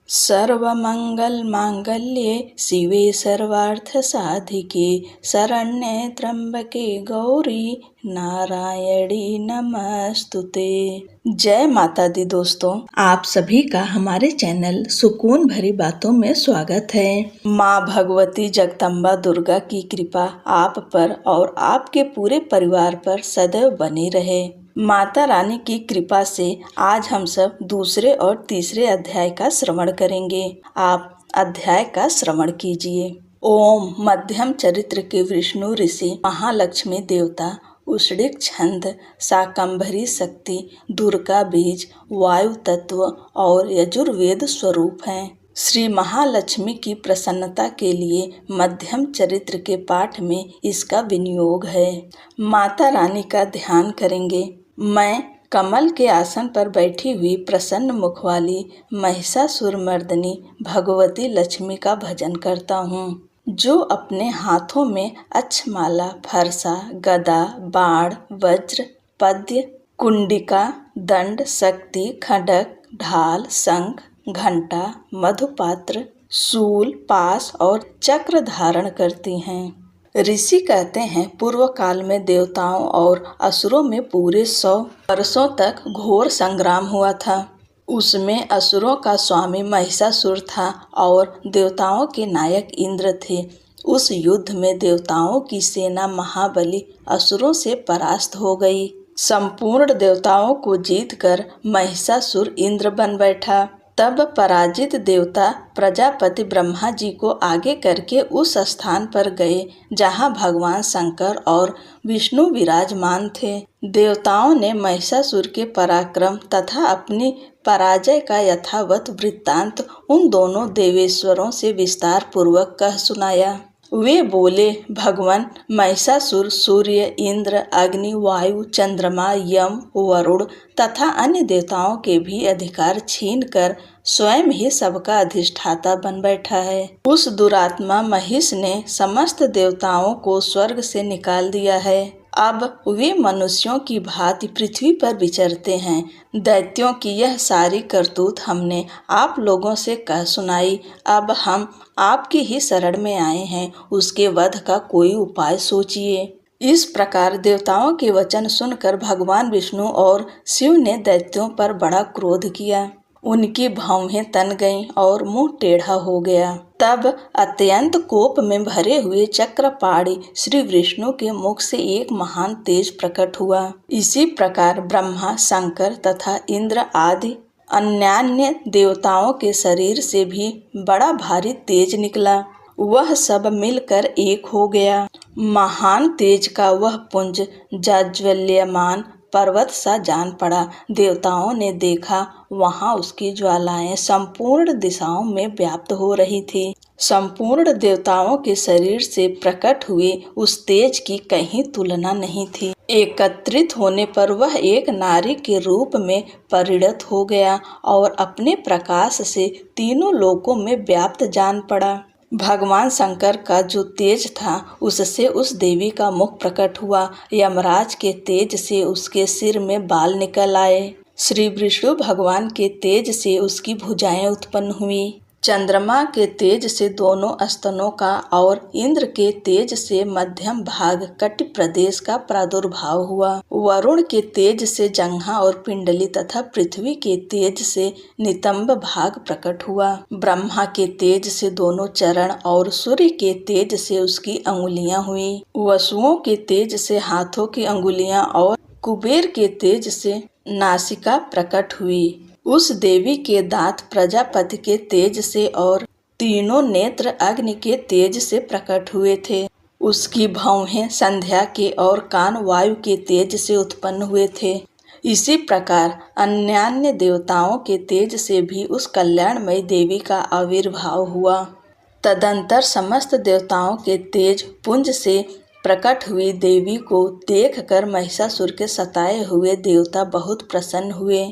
सर्वमंगल मांगल्ये शिवे सर्वार्थ साधिके शरण्ये त्र्यंबके गौरी नारायणी नमस्तुते। जय माता दी। दोस्तों, आप सभी का हमारे चैनल सुकून भरी बातों में स्वागत है। माँ भगवती जगदम्बा दुर्गा की कृपा आप पर और आपके पूरे परिवार पर सदैव बनी रहे। माता रानी की कृपा से आज हम सब दूसरे और तीसरे अध्याय का श्रवण करेंगे। आप अध्याय का श्रवण कीजिए। ओम मध्यम चरित्र के विष्णु ऋषि महालक्ष्मी देवता उष्णिक छंद शाकंभरी शक्ति दुर्गा बीज वायु तत्व और यजुर्वेद स्वरूप हैं। श्री महालक्ष्मी की प्रसन्नता के लिए मध्यम चरित्र के पाठ में इसका विनियोग है। माता रानी का ध्यान करेंगे। मैं कमल के आसन पर बैठी हुई प्रसन्न मुख वाली महिषासुरमर्दिनी भगवती लक्ष्मी का भजन करता हूँ, जो अपने हाथों में अक्षमाला, फरसा, गदा, बाण, वज्र, पद्य, कुंडिका, दंड, शक्ति, खड्ग, ढाल, शंख, घंटा, मधुपात्र, शूल, पाश और चक्र धारण करती हैं। ऋषि कहते हैं, पूर्व काल में देवताओं और असुरों में पूरे 100 वर्षों तक घोर संग्राम हुआ था। उसमें असुरों का स्वामी महिषासुर था और देवताओं के नायक इंद्र थे। उस युद्ध में देवताओं की सेना महाबली असुरों से परास्त हो गई। संपूर्ण देवताओं को जीतकर महिषासुर इंद्र बन बैठा। तब पराजित देवता प्रजापति ब्रह्मा जी को आगे करके उस स्थान पर गए जहाँ भगवान शंकर और विष्णु विराजमान थे। देवताओं ने महिषासुर के पराक्रम तथा अपनी पराजय का यथावत वृत्तांत उन दोनों देवेश्वरों से विस्तार पूर्वक कह सुनाया। वे बोले, भगवान महिषासुर सूर्य, इंद्र, अग्नि, वायु, चंद्रमा, यम, वरुण तथा अन्य देवताओं के भी अधिकार छीनकर स्वयं ही सबका अधिष्ठाता बन बैठा है। उस दुरात्मा महिष ने समस्त देवताओं को स्वर्ग से निकाल दिया है। अब वे मनुष्यों की भांति पृथ्वी पर विचरते हैं। दैत्यों की यह सारी करतूत हमने आप लोगों से कह सुनाई। अब हम आपकी ही शरण में आए हैं, उसके वध का कोई उपाय सोचिए। इस प्रकार देवताओं के वचन सुनकर भगवान विष्णु और शिव ने दैत्यों पर बड़ा क्रोध किया। उनकी भौहें तन गईं और मुंह टेढ़ा हो गया। तब अत्यंत कोप में भरे हुए चक्रपाणि श्री विष्णु के मुख से एक महान तेज प्रकट हुआ। इसी प्रकार ब्रह्मा, शंकर तथा इंद्र आदि अन्यान्य देवताओं के शरीर से भी बड़ा भारी तेज निकला। वह सब मिलकर एक हो गया। महान तेज का वह पुंज जाज्वल्यमान पर्वत सा जान पड़ा। देवताओं ने देखा, वहां उसकी ज्वालाएं संपूर्ण दिशाओं में व्याप्त हो रही थी। संपूर्ण देवताओं के शरीर से प्रकट हुए उस तेज की कहीं तुलना नहीं थी। एकत्रित होने पर वह एक नारी के रूप में परिणत हो गया और अपने प्रकाश से तीनों लोकों में व्याप्त जान पड़ा। भगवान शंकर का जो तेज था, उससे उस देवी का मुख प्रकट हुआ। यमराज के तेज से उसके सिर में बाल निकल आए। श्री विष्णु भगवान के तेज से उसकी भुजाएं उत्पन्न हुई। चंद्रमा के तेज से दोनों स्तनों का और इंद्र के तेज से मध्यम भाग कटि प्रदेश का प्रादुर्भाव हुआ। वरुण के तेज से जंघा और पिंडली तथा पृथ्वी के तेज से नितंब भाग प्रकट हुआ। ब्रह्मा के तेज से दोनों चरण और सूर्य के तेज से उसकी अंगुलियां हुई। वसुओं के तेज से हाथों की अंगुलियां और कुबेर के तेज से नासिका प्रकट हुई। उस देवी के दांत प्रजापति के तेज से और तीनों नेत्र अग्नि के तेज से प्रकट हुए थे। उसकी भौहें संध्या के और कान वायु के तेज से उत्पन्न हुए थे। इसी प्रकार अन्यान्य देवताओं के तेज से भी उस कल्याणमयी देवी का आविर्भाव हुआ। तदंतर समस्त देवताओं के तेज पुंज से प्रकट हुई देवी को देखकर महिषासुर के सताए हुए देवता बहुत प्रसन्न हुए।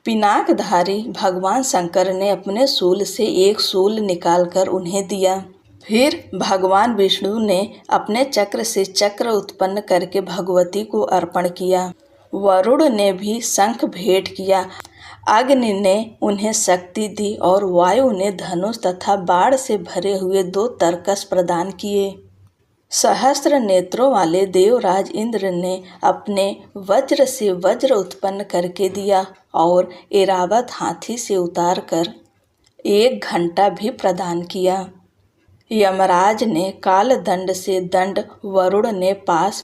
पिनाकधारी भगवान शंकर ने अपने शूल से एक शूल निकालकर उन्हें दिया। फिर भगवान विष्णु ने अपने चक्र से चक्र उत्पन्न करके भगवती को अर्पण किया। वरुण ने भी शंख भेंट किया। अग्नि ने उन्हें शक्ति दी और वायु ने धनुष तथा बाण से भरे हुए 2 तरकस प्रदान किए। सहस्त्र नेत्रों वाले देवराज इंद्र ने अपने वज्र से वज्र उत्पन्न करके दिया और ऐरावत हाथी से उतार कर 1 घंटा भी प्रदान किया। यमराज ने काल दंड से दंड, वरुण ने पास,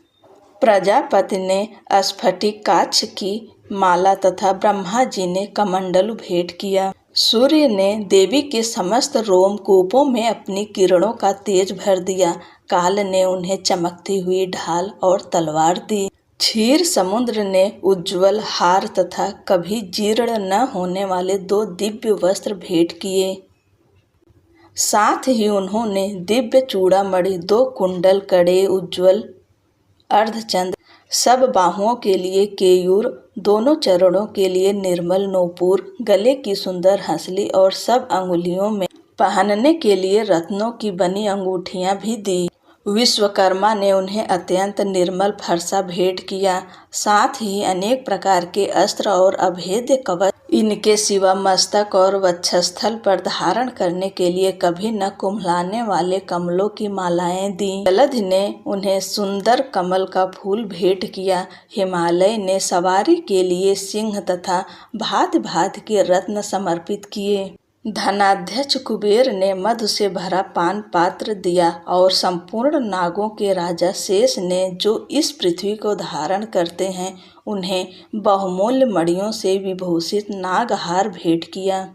प्रजापति ने स्फटिकाक्ष की माला तथा ब्रह्मा जी ने कमंडलु भेंट किया। सूर्य ने देवी के समस्त रोमकूपों में अपनी किरणों का तेज भर दिया। काल ने उन्हें चमकती हुई ढाल और तलवार दी। क्षीर समुद्र ने उज्ज्वल हार तथा कभी जीर्ण न होने वाले 2 दिव्य वस्त्र भेंट किए। साथ ही उन्होंने दिव्य चूड़ामणि, 2 कुंडल, कड़े, उज्ज्वल अर्धचंद्र, सब बाहुओं के लिए केयूर, दोनों चरणों के लिए निर्मल नूपुर, गले की सुंदर हंसली और सब अंगुलियों में पहनने के लिए रत्नों की बनी अंगूठियां भी दी। विश्वकर्मा ने उन्हें अत्यंत निर्मल फरसा भेंट किया। साथ ही अनेक प्रकार के अस्त्र और अभेद्य कवच इनके सिवा मस्तक और वक्षस्थल पर धारण करने के लिए कभी न कुम्हलाने वाले कमलों की मालाएं दी। जलधि ने उन्हें सुंदर कमल का फूल भेंट किया। हिमालय ने सवारी के लिए सिंह तथा भांति भांति के रत्न समर्पित किए। धनाध्यक्ष कुबेर ने मधु से भरा पान पात्र दिया और संपूर्ण नागों के राजा शेष ने, जो इस पृथ्वी को धारण करते हैं, उन्हें बहुमूल्य मणियों से विभूषित नागहार भेंट किया।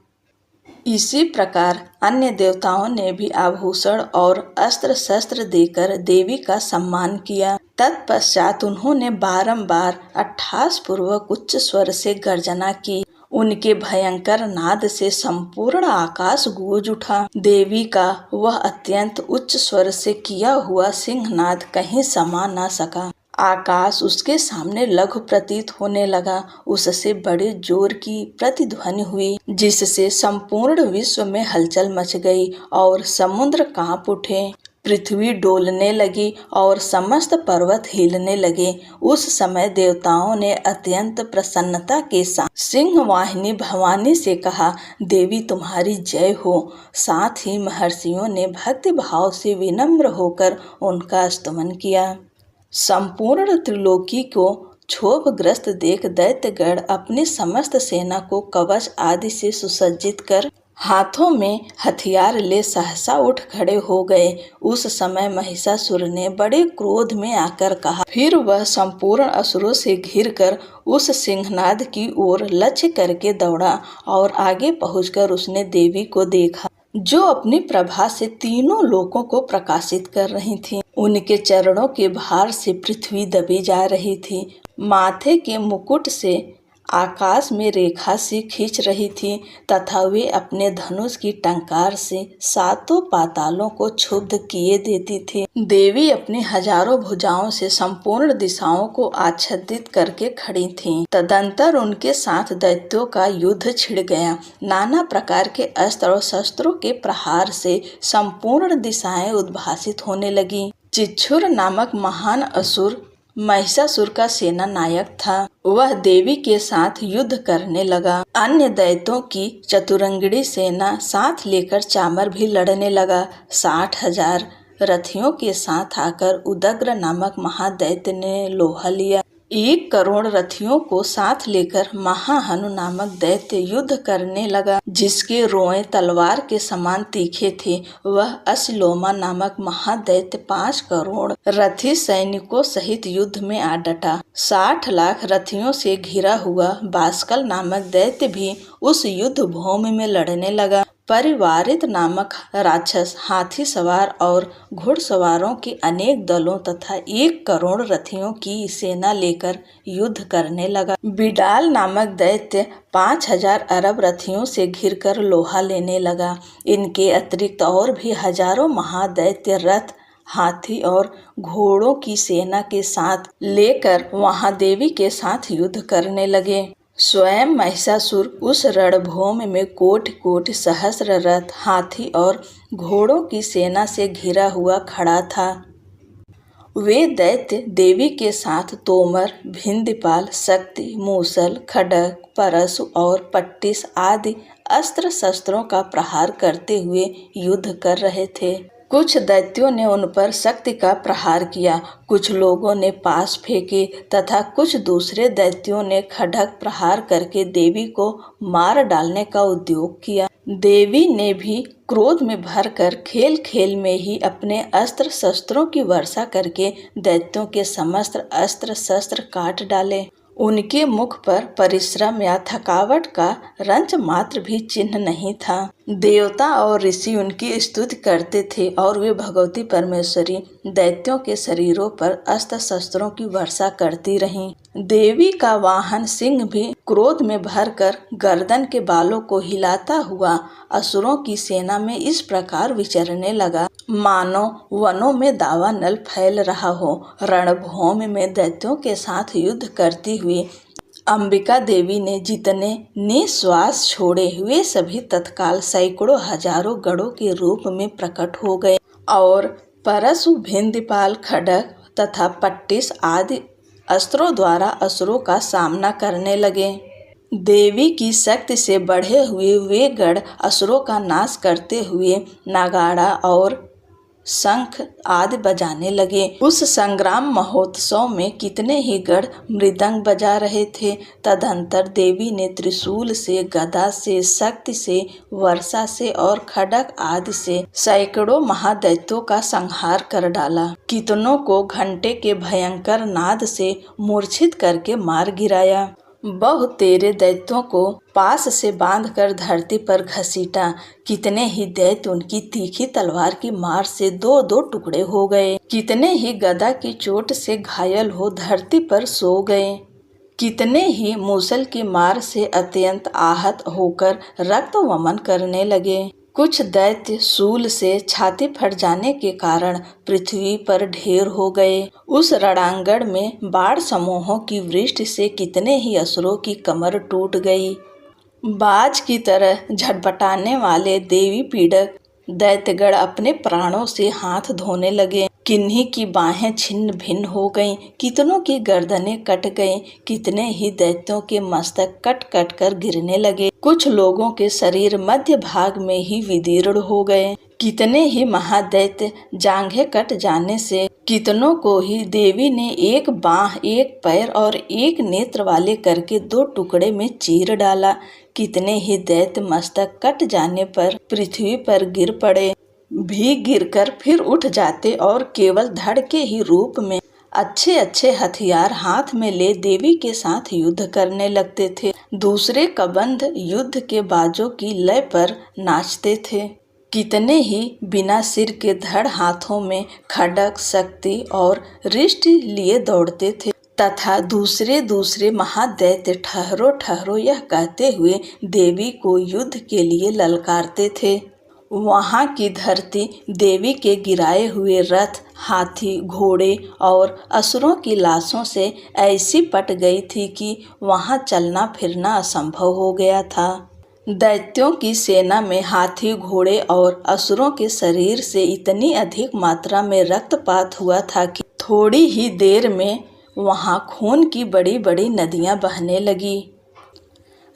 इसी प्रकार अन्य देवताओं ने भी आभूषण और अस्त्र शस्त्र देकर देवी का सम्मान किया। तत्पश्चात उन्होंने बारंबार अट्टहास पूर्वक उच्च स्वर से गर्जना की। उनके भयंकर नाद से संपूर्ण आकाश गूंज उठा। देवी का वह अत्यंत उच्च स्वर से किया हुआ सिंहनाद कहीं समा न सका। आकाश उसके सामने लघु प्रतीत होने लगा। उससे बड़े जोर की प्रतिध्वनि हुई, जिससे संपूर्ण विश्व में हलचल मच गई और समुद्र कांप उठे, पृथ्वी डोलने लगी और समस्त पर्वत हिलने लगे। उस समय देवताओं ने अत्यंत प्रसन्नता के साथ सिंहवाहिनी भवानी से कहा, देवी तुम्हारी जय हो। साथ ही महर्षियों ने भक्ति भाव से विनम्र होकर उनका स्तुति किया। संपूर्ण त्रिलोकी को क्षोभग्रस्त देख दैत्यगण अपनी समस्त सेना को कवच आदि से सुसज्जित कर हाथों में हथियार ले सहसा उठ खड़े हो गए। उस समय महिषासुर ने बड़े क्रोध में आकर कहा। फिर वह संपूर्ण असुरों से घिरकर उस सिंहनाद की ओर लक्ष्य करके दौड़ा और आगे पहुंचकर उसने देवी को देखा, जो अपनी प्रभा से तीनों लोकों को प्रकाशित कर रही थी। उनके चरणों के भार से पृथ्वी दबी जा रही थी। माथे के मुकुट से आकाश में रेखा सी खींच रही थी तथा वे अपने धनुष की टंकार से 7 पातालों को क्षुब्ध किए देती थी। देवी अपनी हजारों भुजाओं से संपूर्ण दिशाओं को आच्छादित करके खड़ी थीं। तदंतर उनके साथ दैत्यों का युद्ध छिड़ गया। नाना प्रकार के अस्त्र और शस्त्रों के प्रहार से संपूर्ण दिशाएं उद्भासित होने लगी। चिच्छुर नामक महान असुर महिषासुर का सेना नायक था। वह देवी के साथ युद्ध करने लगा। अन्य दैत्यों की चतुरंगिणी सेना साथ लेकर चामर भी लड़ने लगा। 60,000 रथियों के साथ आकर उदग्र नामक महादैत्य ने लोहा लिया। 1 करोड़ रथियों को साथ लेकर महाहनु नामक दैत्य युद्ध करने लगा, जिसके रोए तलवार के समान तीखे थे। वह असिलोमा नामक महादैत्य 5 करोड़ रथी सैनिकों सहित युद्ध में आ डटा। 60 लाख रथियों से घिरा हुआ बास्कल नामक दैत्य भी उस युद्ध भूमि में लड़ने लगा। परिवारित नामक राक्षस हाथी सवार और घुड़सवारों के अनेक दलों तथा 1 करोड़ रथियों की सेना लेकर युद्ध करने लगा। बिडाल नामक दैत्य 5,000 अरब रथियों से घिरकर लोहा लेने लगा। इनके अतिरिक्त और भी हजारों महादैत्य रथ, हाथी और घोड़ों की सेना के साथ लेकर वहां देवी के साथ युद्ध करने लगे। स्वयं महिषासुर उस रणभूमि में कोटि कोटि सहस्र रथ, हाथी और घोड़ों की सेना से घिरा हुआ खड़ा था। वे दैत्य देवी के साथ तोमर, भिंदीपाल, शक्ति, मूसल, खड्ग, परशु और पट्टिस आदि अस्त्र शस्त्रों का प्रहार करते हुए युद्ध कर रहे थे। कुछ दैत्यों ने उन पर शक्ति का प्रहार किया, कुछ लोगों ने पास फेंके तथा कुछ दूसरे दैत्यों ने खड्ग प्रहार करके देवी को मार डालने का उद्योग किया। देवी ने भी क्रोध में भरकर खेल खेल में ही अपने अस्त्र शस्त्रों की वर्षा करके दैत्यों के समस्त अस्त्र शस्त्र काट डाले। उनके मुख पर परिश्रम या थकावट का रंच मात्र भी चिन्ह नहीं था। देवता और ऋषि उनकी स्तुति करते थे और वे भगवती परमेश्वरी दैत्यों के शरीरों पर अस्त्र शस्त्रों की वर्षा करती रहीं। देवी का वाहन सिंह भी क्रोध में भरकर गर्दन के बालों को हिलाता हुआ असुरों की सेना में इस प्रकार विचरने लगा, मानो वनों में दावानल फैल रहा हो। रणभूमि में दैत्यों के साथ युद्ध करती हुई अंबिका देवी ने जितने निश्वास छोड़े वे सभी तत्काल सैकड़ों हजारों गढ़ों के रूप में प्रकट हो गए और परशु, भिंदीपाल, खड्ग तथा पट्टिस आदि अस्त्रों द्वारा असुरों का सामना करने लगे। देवी की शक्ति से बढ़े हुए वे गढ़ असुरों का नाश करते हुए नगाड़ा और शंख आदि बजाने लगे। उस संग्राम महोत्सव में कितने ही गढ़ मृदंग बजा रहे थे। तदंतर देवी ने त्रिशूल से, गदा से, शक्ति से, वर्षा से और खड्ग आदि से सैकड़ों महादैत्यों का संहार कर डाला। कितनों को घंटे के भयंकर नाद से मूर्छित करके मार गिराया। बहुत तेरे दैत्यों को पास से बांधकर धरती पर घसीटा। कितने ही दैत्य उनकी तीखी तलवार की मार से दो दो टुकड़े हो गए। कितने ही गदा की चोट से घायल हो धरती पर सो गए। कितने ही मूसल की मार से अत्यंत आहत होकर रक्त वमन करने लगे। कुछ दैत्य शूल से छाती फट जाने के कारण पृथ्वी पर ढेर हो गए। उस रणांगण में बाढ़ समूहों की वृष्टि से कितने ही असुरों की कमर टूट गई। बाज की तरह झटपटाने वाले देवी पीड़क दैत्यगण अपने प्राणों से हाथ धोने लगे। किन्हीं की बाहें छिन्न भिन्न हो गईं, कितनों की गर्दनें कट गईं, कितने ही दैत्यों के मस्तक कट कट कर गिरने लगे। कुछ लोगों के शरीर मध्य भाग में ही विदीर्ण हो गए। कितने ही महादैत्य जांघें कट जाने से कितनों को ही देवी ने एक बांह, एक पैर और एक नेत्र वाले करके दो टुकड़े में चीर डाला। कितने ही दैत्य मस्तक कट जाने पर पृथ्वी पर गिर पड़े, भी गिरकर फिर उठ जाते और केवल धड़ के ही रूप में अच्छे अच्छे हथियार हाथ में ले देवी के साथ युद्ध करने लगते थे। दूसरे कबंध युद्ध के बाजों की लय पर नाचते थे। कितने ही बिना सिर के धड़ हाथों में खड्ग, शक्ति और रिष्ट लिए दौड़ते थे तथा दूसरे दूसरे महादैत्य ठहरो ठहरो यह कहते हुए देवी को युद्ध के लिए ललकारते थे। वहाँ की धरती देवी के गिराए हुए रथ, हाथी, घोड़े और असुरों की लाशों से ऐसी पट गई थी कि वहाँ चलना फिरना असंभव हो गया था। दैत्यों की सेना में हाथी, घोड़े और असुरों के शरीर से इतनी अधिक मात्रा में रक्तपात हुआ था कि थोड़ी ही देर में वहाँ खून की बड़ी बड़ी नदियाँ बहने लगी।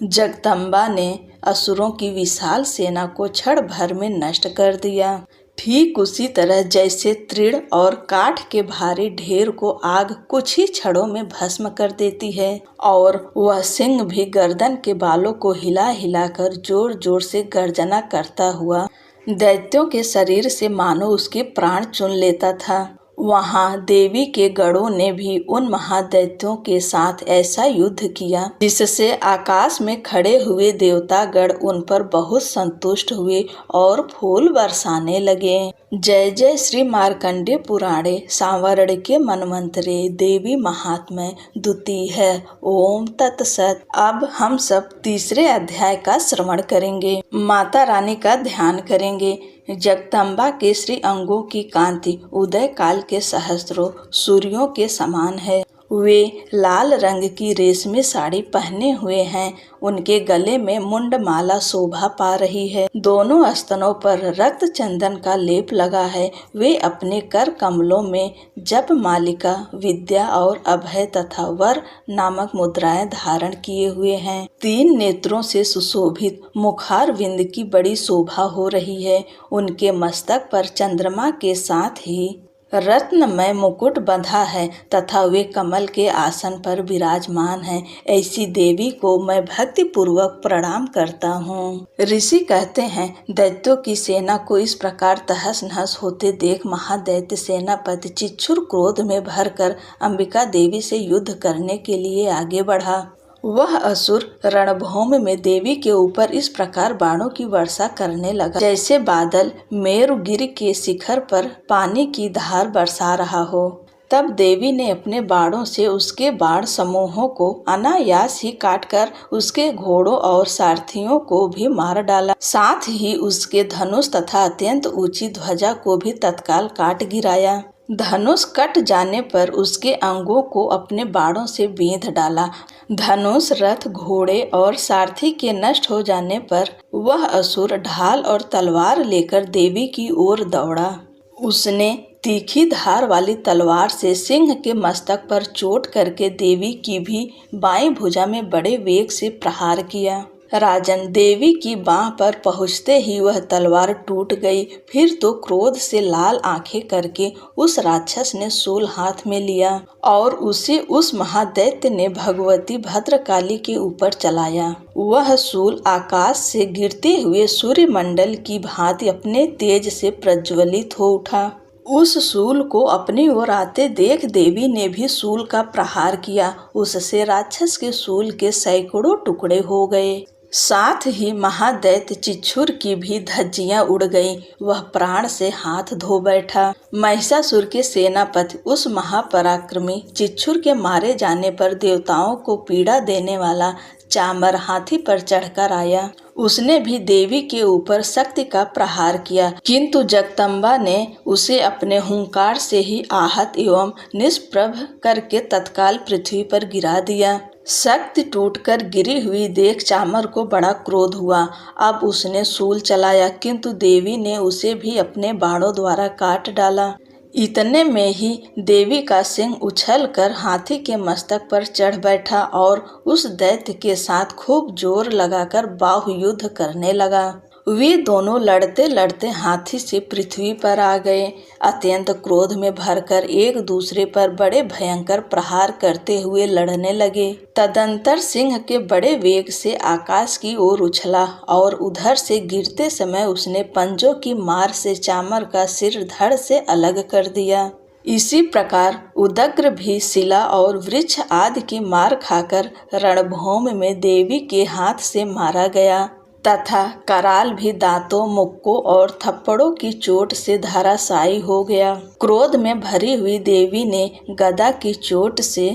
जगदम्बा ने असुरों की विशाल सेना को क्षण भर में नष्ट कर दिया। ठीक उसी तरह जैसे तृण और काठ के भारी ढेर को आग कुछ ही क्षणों में भस्म कर देती है, और वह सिंह भी गर्दन के बालों को हिला हिलाकर जोर जोर से गर्जना करता हुआ दैत्यों के शरीर से मानो उसके प्राण चुन लेता था। वहाँ देवी के गणों ने भी उन महादैत्यों के साथ ऐसा युद्ध किया जिससे आकाश में खड़े हुए देवतागण उन पर बहुत संतुष्ट हुए और फूल बरसाने लगे। जय जय श्री मार्कंडेय पुराणे सांवरणिके मनमंत्रे देवी महात्म्य द्वितीय। ओम तत्सत। अब हम सब तीसरे अध्याय का श्रवण करेंगे। माता रानी का ध्यान करेंगे। जगदम्बा के श्री अंगों की कांति उदय काल के सहस्त्रों सूर्यों के समान है। वे लाल रंग की रेशमी साड़ी पहने हुए हैं। उनके गले में मुंडमाला शोभा पा रही है। दोनों स्तनों पर रक्त चंदन का लेप लगा है। वे अपने कर कमलों में जप मालिका, विद्या और अभय तथा वर नामक मुद्राएं धारण किए हुए हैं। 3 नेत्रों से सुशोभित मुखार विंद की बड़ी शोभा हो रही है। उनके मस्तक पर चंद्रमा के साथ ही रत्नमय मुकुट बंधा है तथा वे कमल के आसन पर विराजमान हैं। ऐसी देवी को मैं भक्ति पूर्वक प्रणाम करता हूँ। ऋषि कहते हैं, दैत्यों की सेना को इस प्रकार तहस नहस होते देख महादैत्य सेनापति चिच्छुर क्रोध में भरकर अंबिका देवी से युद्ध करने के लिए आगे बढ़ा। वह असुर रणभूमि में देवी के ऊपर इस प्रकार बाणों की वर्षा करने लगा जैसे बादल मेरुगिरि के शिखर पर पानी की धार बरसा रहा हो। तब देवी ने अपने बाणों से उसके बाण समूहों को अनायास ही काटकर उसके घोड़ों और सारथियों को भी मार डाला। साथ ही उसके धनुष तथा अत्यंत ऊंची ध्वजा को भी तत्काल काट गिराया। धनुष कट जाने पर उसके अंगों को अपने बाणों से बेंध डाला। धनुष, रथ, घोड़े और सारथी के नष्ट हो जाने पर वह असुर ढाल और तलवार लेकर देवी की ओर दौड़ा। उसने तीखी धार वाली तलवार से सिंह के मस्तक पर चोट करके देवी की भी बाईं भुजा में बड़े वेग से प्रहार किया। राजन, देवी की बाह पर पहुँचते ही वह तलवार टूट गई। फिर तो क्रोध से लाल आंखें करके उस राक्षस ने शूल हाथ में लिया और उसे उस महादैत्य ने भगवती भद्रकाली के ऊपर चलाया। वह शूल आकाश से गिरते हुए सूर्यमंडल की भांति अपने तेज से प्रज्वलित हो उठा। उस शूल को अपनी ओर आते देख देवी ने भी शूल का प्रहार किया। उससे राक्षस के शूल के सैकड़ों टुकड़े हो गए। साथ ही महादैत्य चिच्छुर की भी धज्जियां उड़ गईं। वह प्राण से हाथ धो बैठा। महिषासुर के सेनापति उस महापराक्रमी चिच्छुर के मारे जाने पर देवताओं को पीड़ा देने वाला चामर हाथी पर चढ़कर आया। उसने भी देवी के ऊपर शक्ति का प्रहार किया, किंतु जगदम्बा ने उसे अपने हुंकार से ही आहत एवं निष्प्रभ करके तत्काल पृथ्वी पर गिरा दिया। शक्ति टूटकर गिरी हुई देख चामर को बड़ा क्रोध हुआ। अब उसने शूल चलाया, किंतु देवी ने उसे भी अपने बाणों द्वारा काट डाला। इतने में ही देवी का सिंह उछलकर हाथी के मस्तक पर चढ़ बैठा और उस दैत्य के साथ खूब जोर लगाकर बाहुयुद्ध करने लगा। वे दोनों लड़ते लड़ते हाथी से पृथ्वी पर आ गए। अत्यंत क्रोध में भरकर एक दूसरे पर बड़े भयंकर प्रहार करते हुए लड़ने लगे। तदंतर सिंह के बड़े वेग से आकाश की ओर उछला और उधर से गिरते समय उसने पंजों की मार से चामर का सिर धड़ से अलग कर दिया। इसी प्रकार उदग्र भी शिला और वृक्ष आदि की मार खाकर रणभूमि में देवी के हाथ से मारा गया तथा कराल भी दांतों, मुक्कों और थप्पड़ों की चोट से धराशायी हो गया। क्रोध में भरी हुई देवी ने गदा की चोट से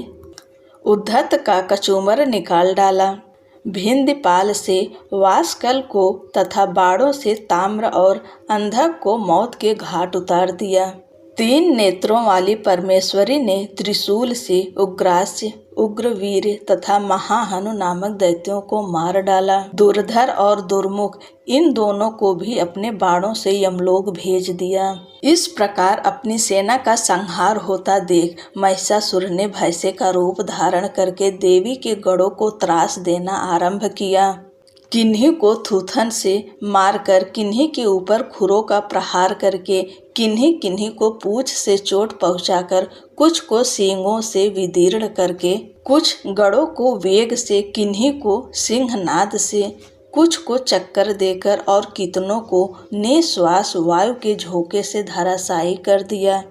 उद्धत का कचूमर निकाल डाला। भिंदपाल से वासकल को तथा बाणों से ताम्र और अंधक को मौत के घाट उतार दिया। 3 नेत्रों वाली परमेश्वरी ने त्रिशूल से उग्रास्य, उग्रवीर तथा महाहनु नामक दैत्यों को मार डाला। दुर्धर और दुर्मुख इन दोनों को भी अपने बाणों से यमलोक भेज दिया। इस प्रकार अपनी सेना का संहार होता देख महिषासुर ने भैंसे का रूप धारण करके देवी के गढ़ों को त्रास देना आरंभ किया। किन्हीं को थूथन से मारकर, किन्हीं के ऊपर खुरों का प्रहार करके, किन्हीं किन्हीं को पूंछ से चोट पहुंचाकर, कुछ को सींगों से विदीर्ण करके, कुछ गढ़ों को वेग से, किन्हीं को सिंहनाद से, कुछ को चक्कर देकर और कितनों को निश्वास वायु के झोंके से धराशायी कर दिया।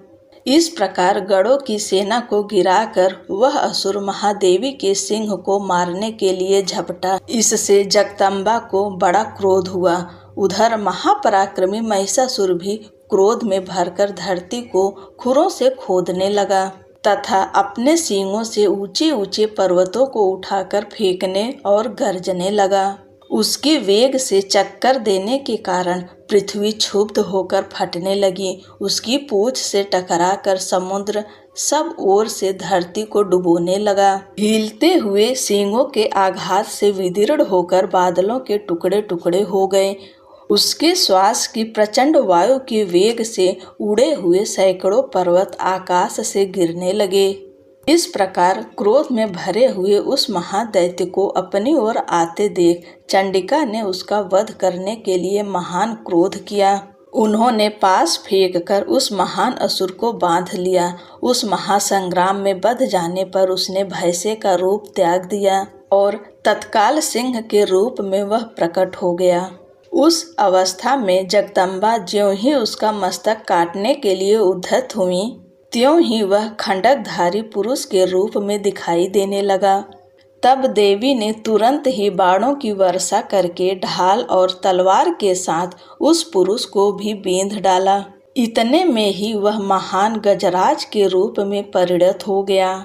इस प्रकार गढ़ों की सेना को गिराकर वह असुर महादेवी के सिंह को मारने के लिए झपटा। इससे जगदम्बा को बड़ा क्रोध हुआ। उधर महापराक्रमी महिषासुर भी क्रोध में भरकर धरती को खुरों से खोदने लगा तथा अपने सींगों से ऊंचे ऊंचे पर्वतों को उठाकर फेंकने और गरजने लगा। उसके वेग से चक्कर देने के कारण पृथ्वी क्षुब्ध होकर फटने लगी। उसकी पूंछ से टकराकर समुद्र सब ओर से धरती को डुबोने लगा। हिलते हुए सींगों के आघात से विदीर्ण होकर बादलों के टुकड़े टुकड़े हो गए। उसके श्वास की प्रचंड वायु के वेग से उड़े हुए सैकड़ों पर्वत आकाश से गिरने लगे। इस प्रकार क्रोध में भरे हुए उस महादैत्य को अपनी ओर आते देख चंडिका ने उसका वध करने के लिए महान क्रोध किया। उन्होंने पास फेंककर उस महान असुर को बांध लिया। उस महासंग्राम में बध जाने पर उसने भैंसे का रूप त्याग दिया और तत्काल सिंह के रूप में वह प्रकट हो गया। उस अवस्था में जगदम्बा ज्यों ही उसका मस्तक काटने के लिए उद्यत हुई, त्यों ही वह खंडकधारी पुरुष के रूप में दिखाई देने लगा। तब देवी ने तुरंत ही बाणों की वर्षा करके ढाल और तलवार के साथ उस पुरुष को भी बींध डाला। इतने में ही वह महान गजराज के रूप में परिणत हो गया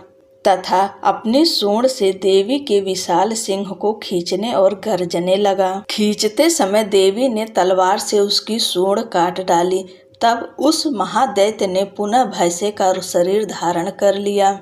तथा अपनी सूंड से देवी के विशाल सिंह को खींचने और गर्जने लगा। खींचते समय देवी ने तलवार से उसकी सूंड काट डाली। तब उस महादैत्य ने पुनः भैंसे का शरीर धारण कर लिया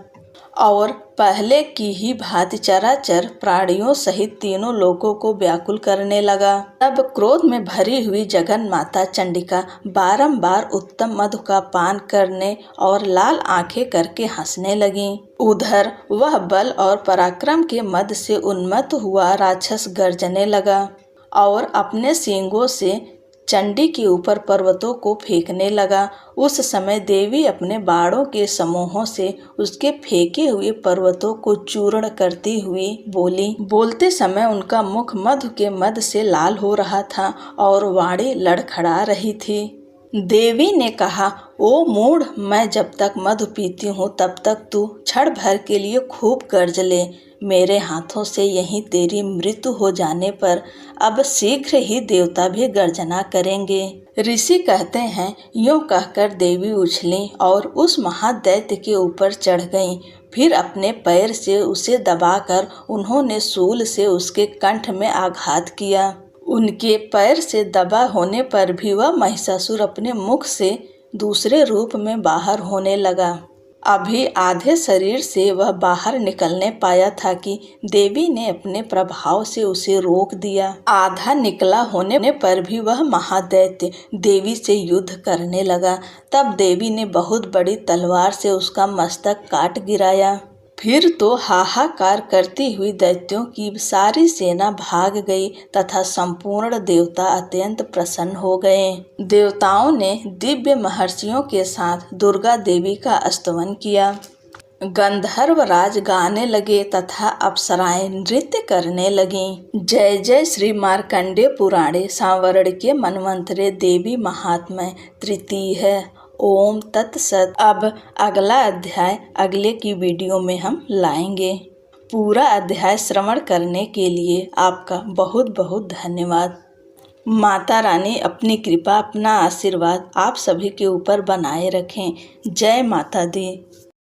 और पहले की ही भांति चराचर प्राणियों सहित तीनों लोगों को व्याकुल करने लगा। तब क्रोध में भरी हुई जगन माता चंडिका बारंबार उत्तम मधु का पान करने और लाल आंखें करके हंसने लगी। उधर वह बल और पराक्रम के मद से उन्मत्त हुआ राक्षस गर्जने लगा और अपने सींगों से चंडी के ऊपर पर्वतों को फेंकने लगा। उस समय देवी अपने बाणों के समूहों से उसके फेंके हुए पर्वतों को चूर्ण करती हुई बोली। बोलते समय उनका मुख मधु के मद से लाल हो रहा था और वाणी लड़खड़ा रही थी। देवी ने कहा, ओ मूढ़, मैं जब तक मधु पीती हूँ तब तक तू क्षण भर के लिए खूब गर्ज ले। मेरे हाथों से यहीं तेरी मृत्यु हो जाने पर अब शीघ्र ही देवता भी गर्जना करेंगे। ऋषि कहते हैं, यूं कहकर देवी उछली और उस महादैत्य के ऊपर चढ़ गईं। फिर अपने पैर से उसे दबाकर उन्होंने शूल से उसके कंठ में आघात किया। उनके पैर से दबा होने पर भी वह महिषासुर अपने मुख से दूसरे रूप में बाहर होने लगा। अभी आधे शरीर से वह बाहर निकलने पाया था कि देवी ने अपने प्रभाव से उसे रोक दिया। आधा निकला होने पर भी वह महादैत्य देवी से युद्ध करने लगा। तब देवी ने बहुत बड़ी तलवार से उसका मस्तक काट गिराया। फिर तो हाहाकार करती हुई दैत्यों की सारी सेना भाग गई तथा संपूर्ण देवता अत्यंत प्रसन्न हो गए। देवताओं ने दिव्य महर्षियों के साथ दुर्गा देवी का स्तवन किया। गंधर्वराज गाने लगे तथा अप्सराएं नृत्य करने लगीं। जय जय श्री मार्कंडेय पुराणे सांवरणिके मन्वंतरे देवी महात्म्य तृतीय है। ओम तत्सत। अब अगला अध्याय अगले की वीडियो में हम लाएंगे। पूरा अध्याय श्रवण करने के लिए आपका बहुत बहुत धन्यवाद। माता रानी अपनी कृपा, अपना आशीर्वाद आप सभी के ऊपर बनाए रखें। जय माता दी।